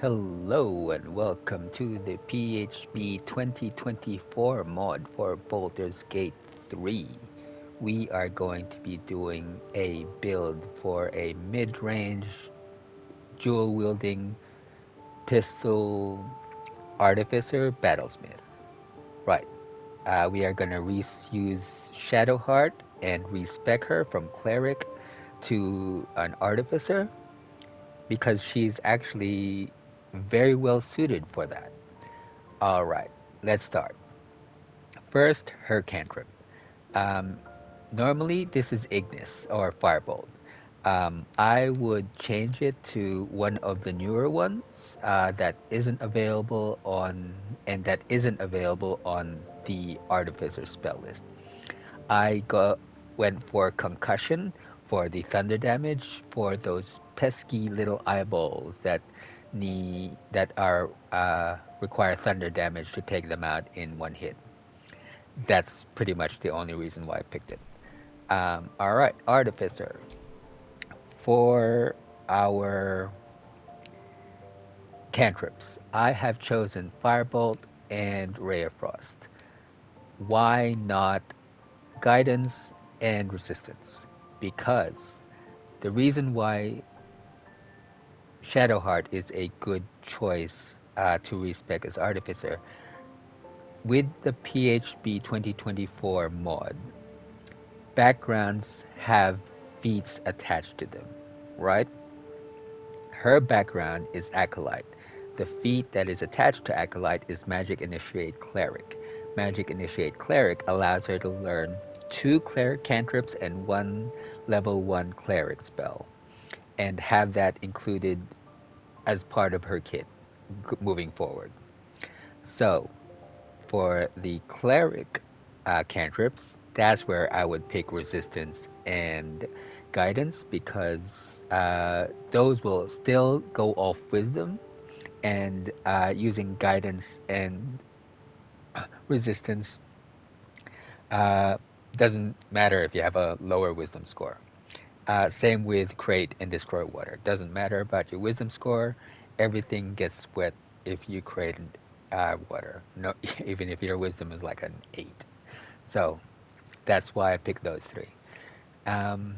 Hello and welcome to the PHB 2024 mod for Baldur's Gate 3. We are going to be doing a build for a mid-range dual-wielding pistol Artificer Battlesmith. Right, we are going to use Shadowheart and respec her from Cleric to an Artificer because she's actually very well suited for that. Alright, let's start. First, her cantrip. Um, Normally, this is Ignis or Firebolt. I would change it to one of the newer ones that isn't available on the Artificer spell list. I went for concussion for the thunder damage for those pesky little eyeballs that are require thunder damage to take them out in one hit. That's pretty much the only reason why I picked it. All right, Artificer. For our cantrips, I have chosen Firebolt and Ray of Frost. Why not Guidance and Resistance? Because the reason why Shadowheart is a good choice to respec as Artificer, with the PHB 2024 mod, backgrounds have feats attached to them, right? Her background is Acolyte. The feat that is attached to Acolyte is Magic Initiate Cleric. Magic Initiate Cleric allows her to learn 2 Cleric cantrips and 1 level 1 Cleric spell, and have that included as part of her kit moving forward. So, for the Cleric cantrips, that's where I would pick Resistance and Guidance because those will still go off Wisdom, and using Guidance and Resistance uh, doesn't matter if you have a lower Wisdom score. Same with Create and Destroy Water. Doesn't matter about your Wisdom score. Everything gets wet if you create water. No, even if your Wisdom is like an 8. So that's why I picked those 3. Um,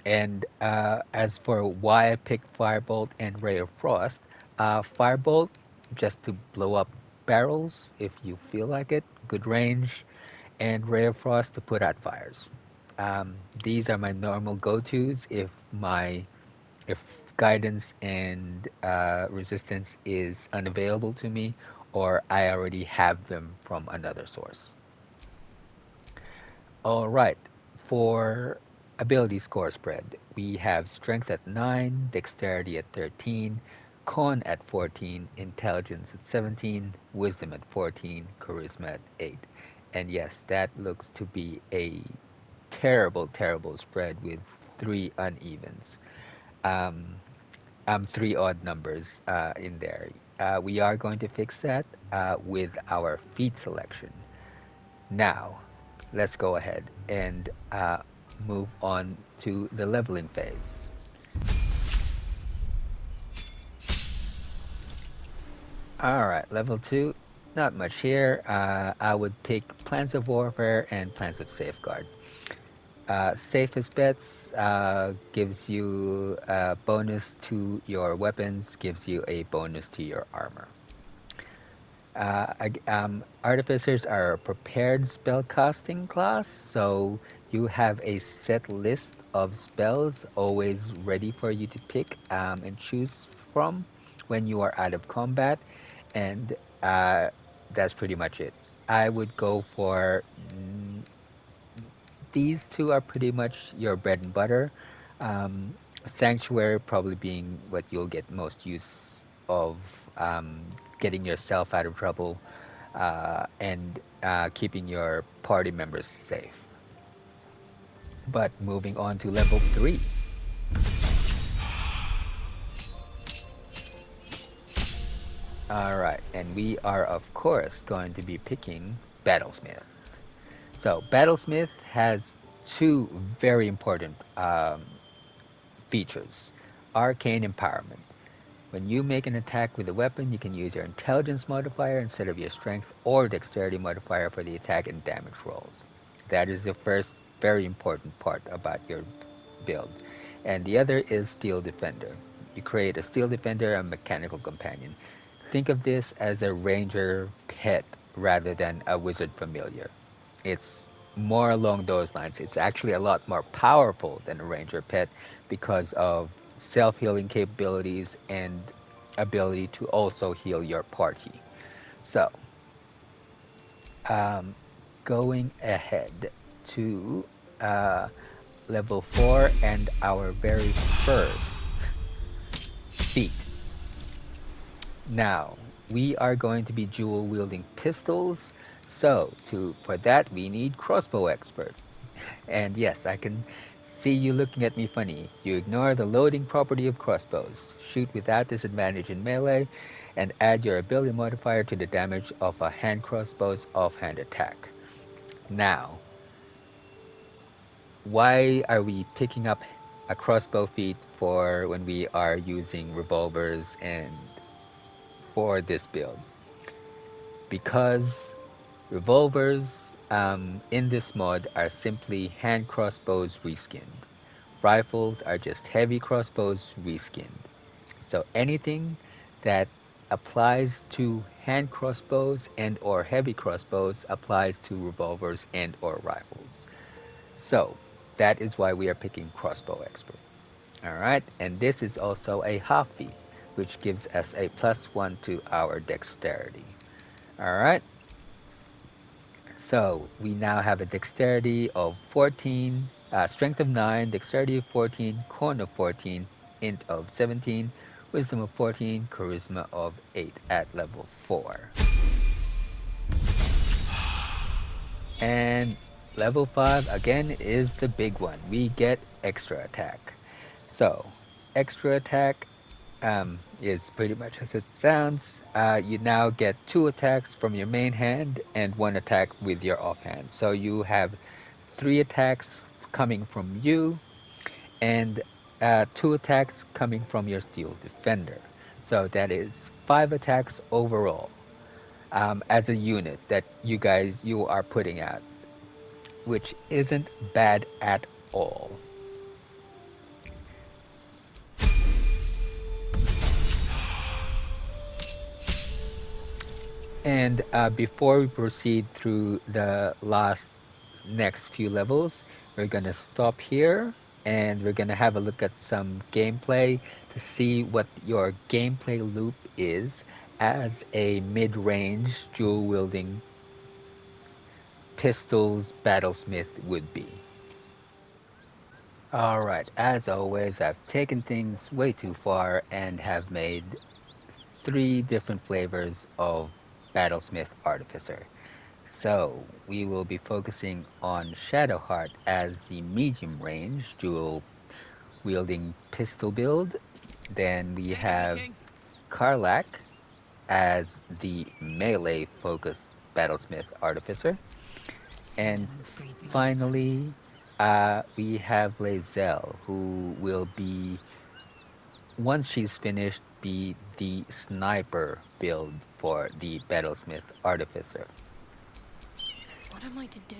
and as for why I picked Firebolt and Ray of Frost, Firebolt just to blow up barrels if you feel like it, good range, and Ray of Frost to put out fires. These are my normal go-tos if guidance and resistance is unavailable to me, or I already have them from another source. All right, for ability score spread, we have strength at 9, dexterity at 13, con at 14, intelligence at 17, wisdom at 14, charisma at 8. And yes, that looks to be a terrible, terrible spread with 3 unevens. Um, 3 odd numbers in there. We are going to fix that with our feat selection. Now, let's go ahead and move on to the leveling phase. Alright, level 2, not much here. I would pick Plans of Warfare and Plans of Safeguard. Safest bets gives you a bonus to your weapons, gives you a bonus to your armor. Artificers are a prepared spellcasting class, so you have a set list of spells always ready for you to pick and choose from when you are out of combat, and uh, that's pretty much it. I would go for these two are pretty much your bread and butter. Um, Sanctuary probably being what you'll get most use of um, getting yourself out of trouble and keeping your party members safe. But moving on to level 3. Alright, and we are of course going to be picking Battlesmith. So Battlesmith has 2 very important features. Arcane Empowerment. When you make an attack with a weapon, you can use your intelligence modifier instead of your strength or dexterity modifier for the attack and damage rolls. That is the first very important part about your build. And the other is Steel Defender. You create a Steel Defender and Mechanical Companion. Think of this as a ranger pet rather than a wizard familiar. It's more along those lines. It's actually a lot more powerful than a ranger pet because of self-healing capabilities and ability to also heal your party. So, um, going ahead to uh, level 4 and our very first feat. Now, we are going to be dual wielding pistols. So, for that we need crossbow expert. And yes, I can see you looking at me funny. You ignore the loading property of crossbows. Shoot without disadvantage in melee and add your ability modifier to the damage of a hand crossbow's offhand attack. Now, why are we picking up a crossbow feat for when we are using revolvers and for this build? Because revolvers in this mod are simply hand crossbows reskinned. Rifles are just heavy crossbows reskinned. So anything that applies to hand crossbows and or heavy crossbows applies to revolvers and or rifles. So that is why we are picking crossbow expert. Alright, and this is also a half feat, which gives us a +1 to our dexterity. Alright, so we now have a dexterity of 14, strength of 9, dexterity of 14, corn of 14, int of 17, wisdom of 14, charisma of 8 at level 4. And level 5 again is the big one. We get extra attack. So, extra attack is pretty much as it sounds. You now get 2 attacks from your main hand and 1 attack with your offhand. So you have 3 attacks coming from you and 2 attacks coming from your Steel Defender. So that is 5 attacks overall as a unit that you are putting out, which isn't bad at all. And before we proceed through the next few levels, we're gonna stop here and we're gonna have a look at some gameplay to see what your gameplay loop is as a mid-range dual-wielding pistols battlesmith would be. Alright, as always, I've taken things way too far and have made 3 different flavors of Battlesmith Artificer. So, we will be focusing on Shadowheart as the medium range dual wielding pistol build. Then we have Karlak as the melee focused Battlesmith Artificer. And finally, we have Lae'zel, who will be, once she's finished, be the sniper build for the Battlesmith Artificer. What am I to do?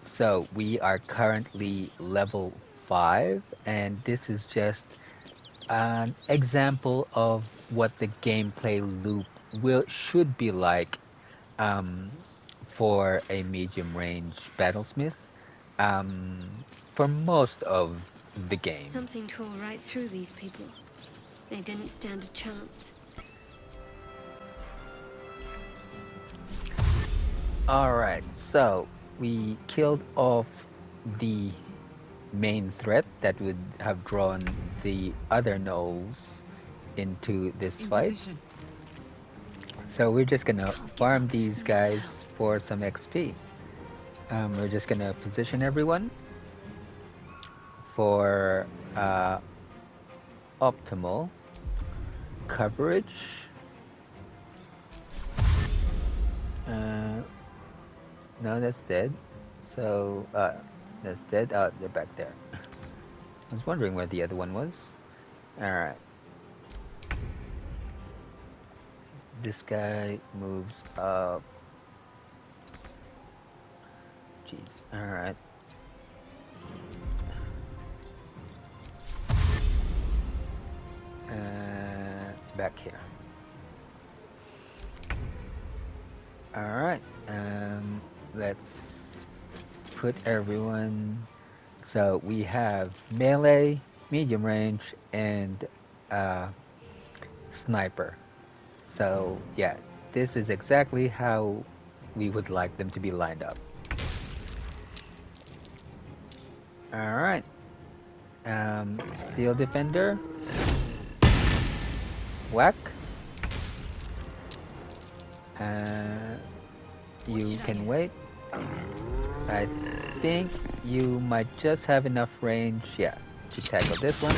So we are currently level 5, and this is just an example of what the gameplay loop should be like um, for a medium range battlesmith for most of the game. Something tore right through these people. They didn't stand a chance. Alright, so we killed off the main threat that would have drawn the other gnolls into this fight. So we're just gonna farm these guys for some XP. We're just gonna position everyone for optimal coverage. No, that's dead. So that's dead. Oh, they're back there. I was wondering where the other one was. Alright. This guy moves up. Jeez. Alright. Back here. Alright. Let's put everyone. So we have melee, medium range, and uh, sniper. So yeah, this is exactly how we would like them to be lined up. Alright. Steel defender. Whack. Uh, you can wait. I think you might just have enough range, yeah, to tackle this one.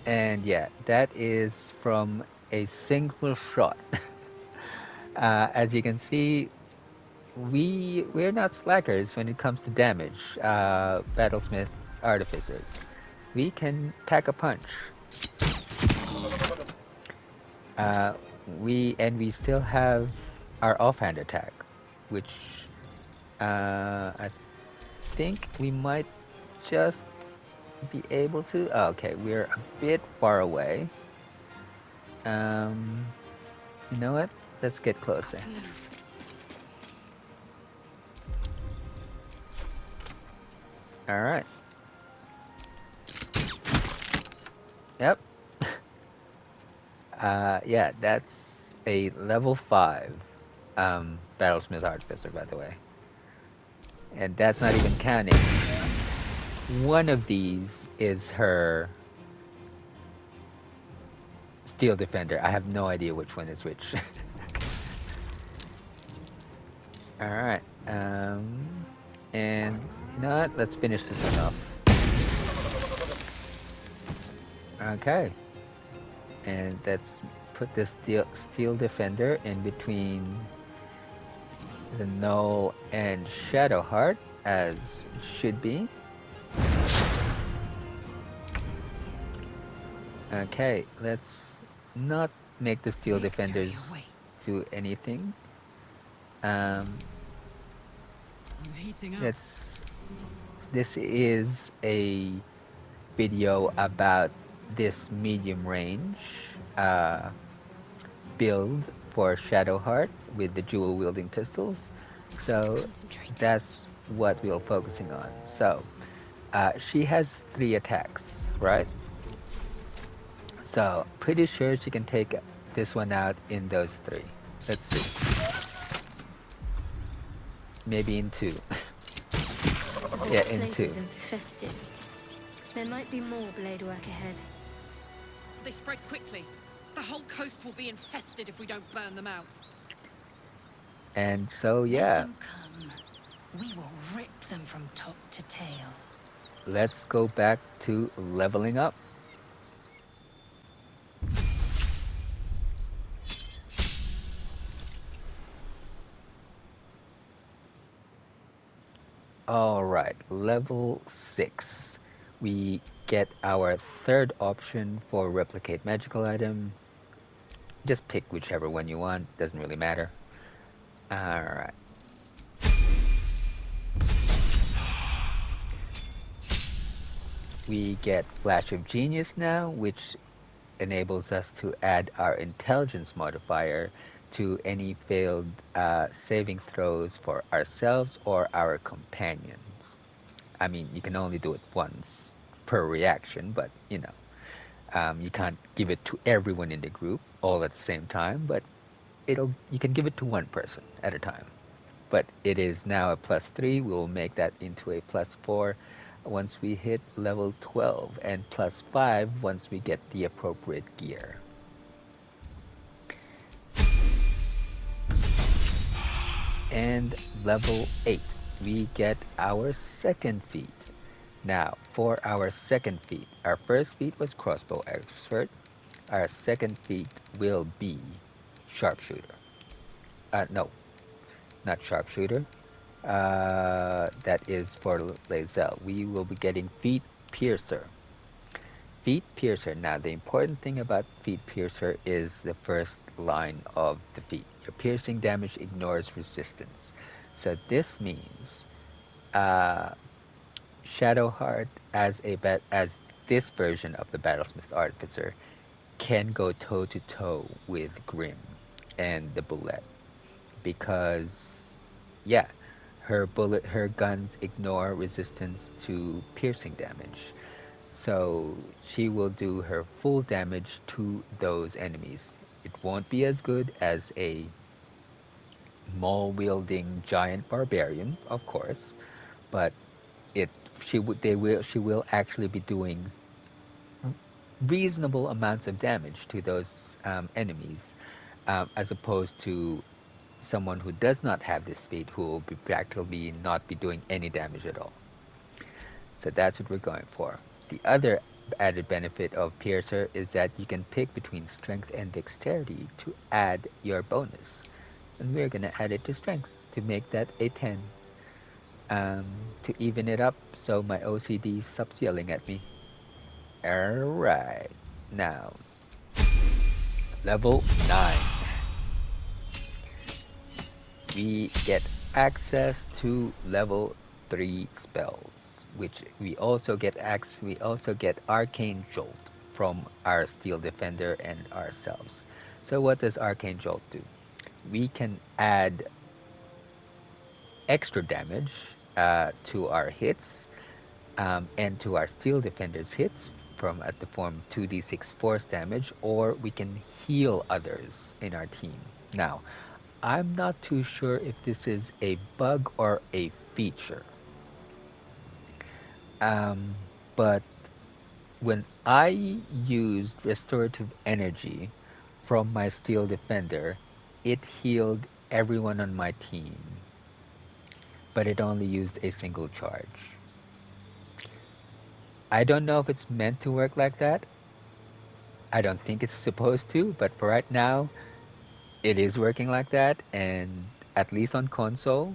And yeah, that is from a single shot. As you can see, we're not slackers when it comes to damage. Battlesmith Artificers, we can pack a punch. Uh, we still have our offhand attack, which I think we might just be able to. Oh, okay, we're a bit far away. Um, you know what? Let's get closer. All right. Yep. Yeah, that's a level 5 Battlesmith Artificer, by the way. And that's not even counting. One of these is her Steel Defender. I have no idea which one is which. Alright. And you know what? Let's finish this one off. Okay. And let's put this Steel Defender in between the Null and Shadowheart, as it should be. Okay, let's not make the Steel Defenders do anything. Let's. This is a video about this medium range build for Shadowheart with the dual wielding pistols. So that's what we're focusing on. So she has 3 attacks, right? So pretty sure she can take this one out in those 3. Let's see. Maybe in 2. Yeah, in 2. This place is infested. There might be more blade work ahead. They spread quickly. The whole coast will be infested if we don't burn them out. And so, yeah. Let them come. We will rip them from top to tail. Let's go back to leveling up. Alright, level 6. We get our 3rd option for replicate magical item. Just pick whichever one you want, doesn't really matter. Alright. We get Flash of Genius now, which enables us to add our intelligence modifier to any failed saving throws for ourselves or our companions. I mean, you can only do it once per reaction, but you know, you can't give it to everyone in the group all at the same time, but you can give it to one person at a time. But it is now a +3. We will make that into a +4 once we hit level 12, and +5 once we get the appropriate gear. And level 8, we get our 2nd feat. Now, for our 2nd feat, our first feat was crossbow expert. Our 2nd feat will be sharpshooter. No, not sharpshooter. That is for Lae'zel. We will be getting feat piercer. Feet Piercer. Now, the important thing about Feet Piercer is the first line of the feat. Your piercing damage ignores resistance. So this means uh, Shadowheart as this version of the Battlesmith Artificer can go toe to toe with Grim and the Bullet because yeah, her guns ignore resistance to piercing damage. So she will do her full damage to those enemies. It won't be as good as a maul wielding giant barbarian, of course, but it she will actually be doing reasonable amounts of damage to those enemies, as opposed to someone who does not have this speed who will be practically not be doing any damage at all. So that's what we're going for. The other added benefit of Piercer is that you can pick between strength and dexterity to add your bonus. And we're going to add it to strength to make that a 10. Um, to even it up so my OCD stops yelling at me. Alright. Now, level 9. We get access to level 3 spells, which we also get Arcane Jolt from our Steel Defender and ourselves. So what does Arcane Jolt do? We can add extra damage to our hits and to our Steel Defender's hits from at the form 2d6 force damage, or we can heal others in our team. Now, I'm not too sure if this is a bug or a feature. Um, but when I used restorative energy from my Steel Defender, it healed everyone on my team, but it only used a single charge. I don't know if it's meant to work like that. I don't think it's supposed to, but for right now, it is working like that, and at least on console,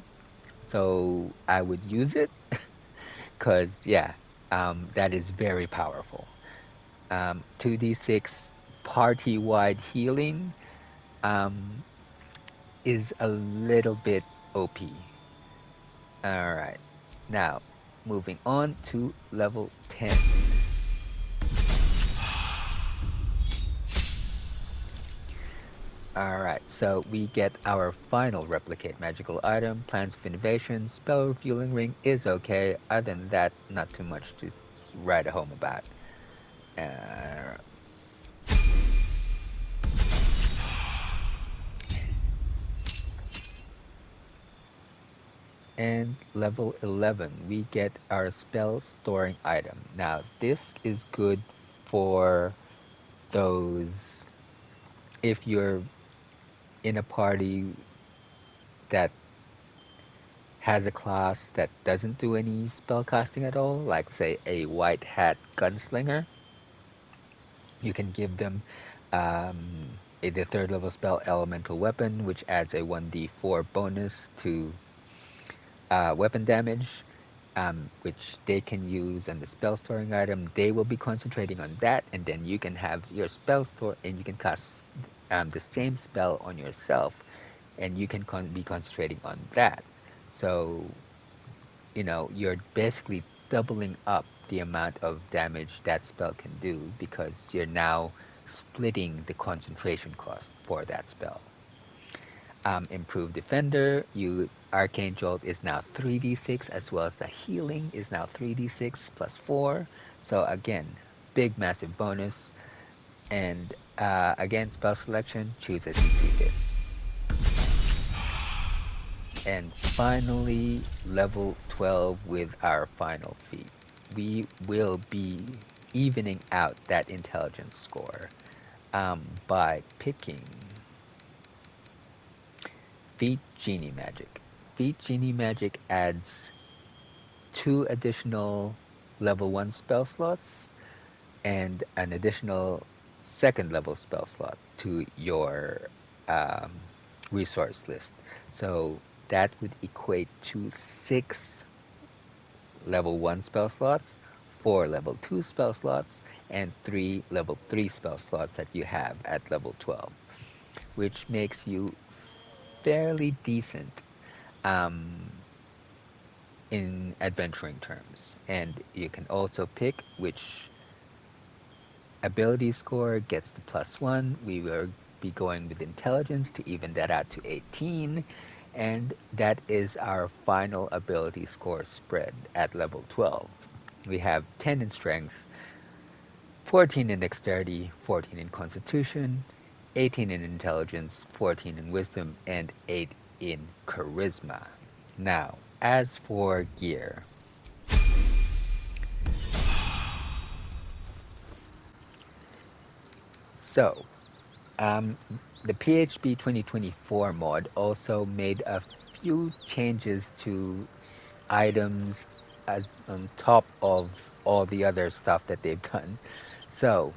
so I would use it because, yeah, that is very powerful. 2d6 party wide healing um, is a little bit OP. Alright, now moving on to level 10. Alright, so we get our final replicate magical item. Plans of innovation, spell refueling ring is okay. Other than that, not too much to write home about. Uh, and level 11, we get our spell storing item. Now, this is good for those if you're in a party that has a class that doesn't do any spell casting at all, like say a white hat gunslinger. You can give them the third level spell elemental weapon, which adds a 1d4 bonus to weapon damage, which they can use on the spell storing item. They will be concentrating on that, and then you can have your spell store and you can cast the same spell on yourself, and you can be concentrating on that. So, you're basically doubling up the amount of damage that spell can do because you're now splitting the concentration cost for that spell. Improved Defender, you Arcane Jolt is now 3d6 as well as the healing is now 3d6 plus 4. So again, big massive bonus. And again, spell selection, choose as you see fit. And finally, level 12 with our final feat. We will be evening out that intelligence score by picking Feat Genie Magic. Feat Genie Magic adds 2 additional level 1 spell slots and an additional second level spell slot to your um, resource list. So that would equate to 6 level 1 spell slots, 4 level 2 spell slots, and 3 level 3 spell slots that you have at level 12, which makes you fairly decent um, in adventuring terms. And you can also pick which ability score gets the +1. We will be going with intelligence to even that out to 18. And that is our final ability score spread at level 12. We have 10 in strength, 14 in dexterity, 14 in constitution, 18 in intelligence, 14 in wisdom, and 8 in charisma. Now, as for gear, so Um, the PHB 2024 mod also made a few changes to items as on top of all the other stuff that they've done. So,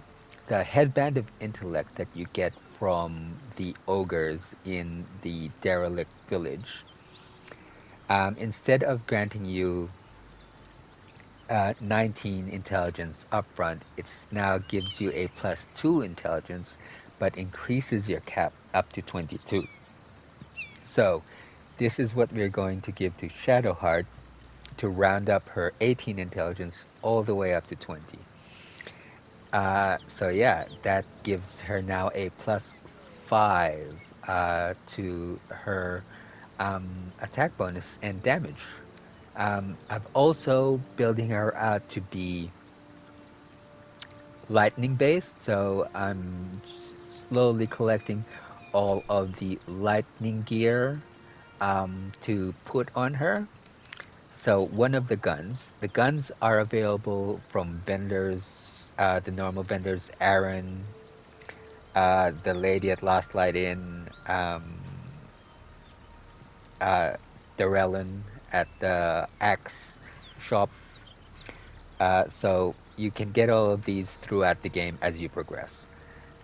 the headband of intellect that you get from the ogres in the derelict village, instead of granting you 19 intelligence upfront, it now gives you a +2 intelligence, but increases your cap up to 22. So this is what we're going to give to Shadowheart to round up her 18 intelligence all the way up to 20. So yeah, that gives her now a +5 to her attack bonus and damage. I've also building her out to be lightning based, so I'm slowly collecting all of the lightning gear to put on her. So one of the guns are available from vendors, the normal vendors, Aaron, the lady at Last Light Inn, uh, Darellen at the Axe shop. So you can get all of these throughout the game as you progress.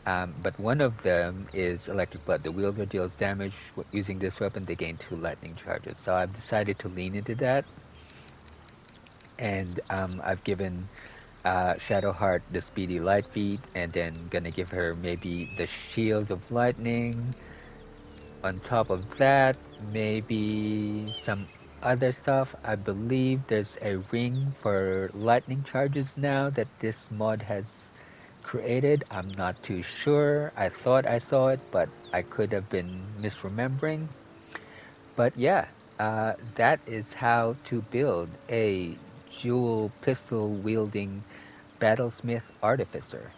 But one of them is Electric Blood. The wielder deals damage using this weapon. They gain 2 lightning charges. So I've decided to lean into that, and I've given Shadowheart the Speedy Light Feet, and then gonna give her maybe the Shield of Lightning. On top of that, maybe some other stuff. I believe there's a ring for lightning charges now that this mod has created. I'm not too sure. I thought I saw it, but I could have been misremembering. But yeah, that is how to build a dual pistol wielding battlesmith artificer.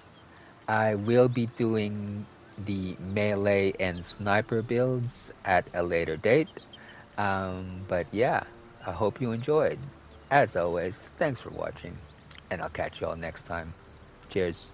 I will be doing the melee and sniper builds at a later date. But yeah, I hope you enjoyed. As always, thanks for watching, and I'll catch you all next time. Cheers.